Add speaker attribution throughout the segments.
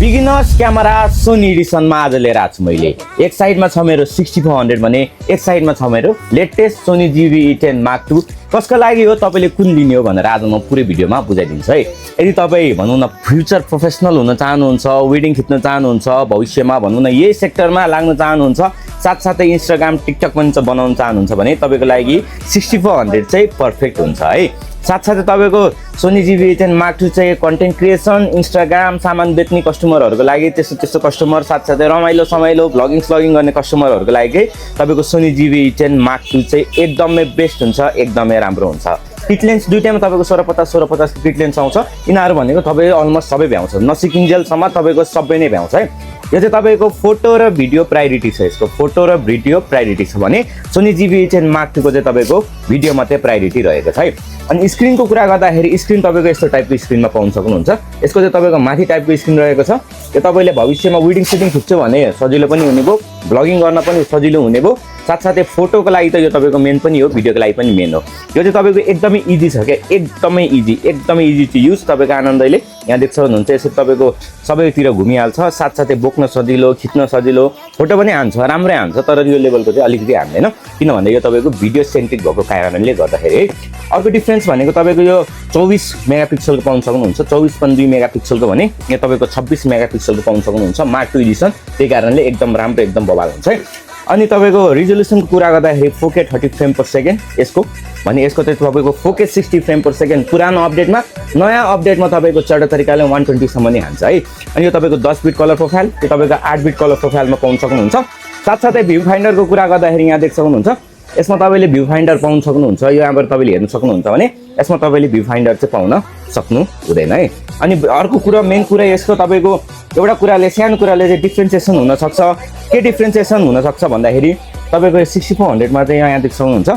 Speaker 1: Beginners camera Sony एडिसनमा आज लिएर आएको छु मैले। एक साइडमा छ मेरो 6400 भने एक साइडमा छ मेरो latest Sony GV-E10 Mark II। कसको लागि हो, तपाईँले कुन लिने हो भनेर आज म पुरै भिडियोमा बुझाइदिन्छु है। यदि तपाईँ भनौँ न फ्युचर प्रोफेसनल हुन चाहनुहुन्छ, वेडिङ खिच्न चाहनुहुन्छ, भविष्यमा भनौँ न यही सेक्टरमा लाग्न चाहनुहुन्छ, साथसाथै इन्स्टाग्राम टिकटक पनि बनाउन चाहनुहुन्छ भने तपाईँको लागि 6400 चाहिँ पर्फेक्ट हुन्छ है। साथसाथै तपाईँको सोनी GV-E10 Mark II चाहिँ कन्टेन्ट क्रिएसन, इन्स्टाग्राम सामान बेच्ने कस्टमरहरूको लागि, त्यस्तो कस्टमर, साथसाथै रमाइलो समाइलो भ्लगिङ गर्ने कस्टमरहरूको लागि तपाईँको सोनी GV-E10 Mark II चाहिँ एकदमै बेस्ट हुन्छ, एकदमै राम्रो हुन्छ। किट लेन्स दुईटैमा तपाईँको 1650 किट लेन्स आउँछ। यिनीहरू भनेको तपाईँ अलमोस्ट सबै भ्याउँछ, नसिकिन्जेलसम्म तपाईँको सबै नै भ्याउँछ है। यो चाहिँ तपाईँको फोटो र भिडियो प्रायोरिटी छ, यसको फोटो र भिडियो प्रायोरिटी छ भने सोनी GV-E10 Mark II को चाहिँ तपाईँको भिडियो मात्रै प्रायोरिटी रहेको छ है। अनि स्क्रिनको कुरा गर्दाखेरि स्क्रिन तपाईँको यस्तो टाइपको स्क्रिनमा पाउन सक्नुहुन्छ। यसको चाहिँ तपाईँको माथि टाइपको स्क्रिन रहेको छ। यो तपाईँले भविष्यमा वेडिङ सेटिङ खिच्छु भने सजिलो पनि हुने भयो, भ्लगिङ गर्न पनि सजिलो हुने भयो, साथसाथै फोटोको लागि त यो तपाईँको मेन पनि हो, भिडियोको लागि पनि मेन हो। यो चाहिँ तपाईँको एकदमै इजी छ क्या, एकदमै इजी टु युज। तपाईँको आनन्दले यहाँ देख्छ हुनुहुन्छ यसरी तपाईँको सबैतिर घुमिहाल्छ, साथसाथै बोक्न सजिलो, खिच्न सजिलो, फोटो पनि हान्छ, राम्रै हान्छ। तर यो लेभलको चाहिँ अलिकति हान्दैन, किनभने यो तपाईँको भिडियो सेन्ट्रिक भएको कारणले गर्दाखेरि है। अर्को डिफ्रेन्स भनेको तपाईँको यो 24 मेगापिक्सलको पाउन सक्नुहुन्छ, 24.2 मेगापिक्सलको भने यहाँ तपाईँको 26 मेगापिक्सलको पाउन सक्नुहुन्छ Mark II एडिसन। त्यही कारणले एकदम राम्रो, एकदम बवाल हुन्छ है। अनि तपाईँको रिजोल्युसनको कुरा गर्दाखेरि 4K 30 फ्रेम पर सेकेन्ड यसको भने यसको चाहिँ तपाईँको 4K 60 फ्रेम पर सेकेन्ड पुरानो अपडेटमा, नयाँ अपडेटमा तपाईँको चढ्दो तरिकाले 120 सम्म नै हान्छ है। अनि यो तपाईँको 10 बिट कलर प्रोफाइल, यो तपाईँको 8 बिट कलर प्रोफाइलमा पाउन सक्नुहुन्छ। साथसाथै भ्यू फाइन्डरको कुरा गर्दाखेरि यहाँ देख्न सक्नुहुन्छ यसमा तपाईँले भ्यू फाइन्डर पाउन सक्नुहुन्छ। यो यहाँबाट तपाईँले हेर्न सक्नुहुन्छ भने यसमा तपाईँले भ्यू फाइन्डर चाहिँ पाउन सक्नु हुँदैन है। अनि अर्को कुरा, मेन कुरा यसको तपाईँको एउटा कुराले, सानो कुराले चाहिँ डिफ्रेन्सिएसन हुनसक्छ। के डिफ्रेन्सिएसन हुनसक्छ भन्दाखेरि तपाईँको 6400मा चाहिँ यहाँ देख्न सक्नुहुन्छ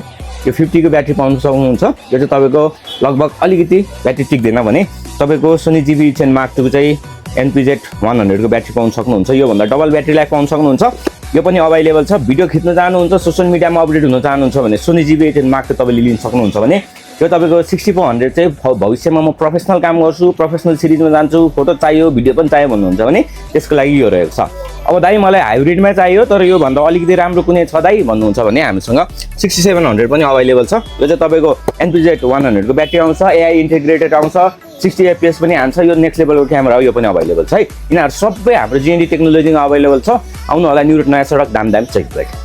Speaker 1: यो 50 को ब्याट्री पाउन सक्नुहुन्छ। यो चाहिँ तपाईँको लगभग अलिकति ब्याट्री टिक्दैन भने तपाईँको सोनी GV-E10 Mark II चाहिँ NPZ100 को ब्याट्री पाउन सक्नुहुन्छ। योभन्दा डबल ब्याट्री लाइफ पाउन सक्नुहुन्छ। यो पनि अभाइलेबल छ। भिडियो खिच्न चाहनुहुन्छ, सोसियल मिडियामा अपडेट हुन चाहनुहुन्छ भने सोनी GV-E10 Mark II तपाईँले लिन सक्नुहुन्छ भने यो तपाईँको 6400 चाहिँ भविष्यमा म प्रोफेसनल काम गर्छु, प्रोफेसनल सिरिजमा जान्छु, फोटो चाहियो, भिडियो पनि चाहियो भन्नुहुन्छ भने त्यसको लागि यो रहेको छ। अब दाइ मलाई हाइब्रिडमा चाहियो तर योभन्दा अलिकति राम्रो कुनै छ दाइ भन्नुहुन्छ भने हामीसँग 6700 पनि अभाइलेबल छ। यो चाहिँ तपाईँको NPZ100 को ब्याट्री आउँछ, AI इन्टिग्रेटेड आउँछ, 60 FPS पनि हान्छ। यो नेक्स्ट लेभलको क्यामेरा हो, यो पनि अभाइलेबल छ है। यिनीहरू सबै हाम्रो GND टेक्नोलोजीमा अभाइलेबल छ। आउनु होला न्युरोट नयाँ सडक दाम चेक ब्रेक।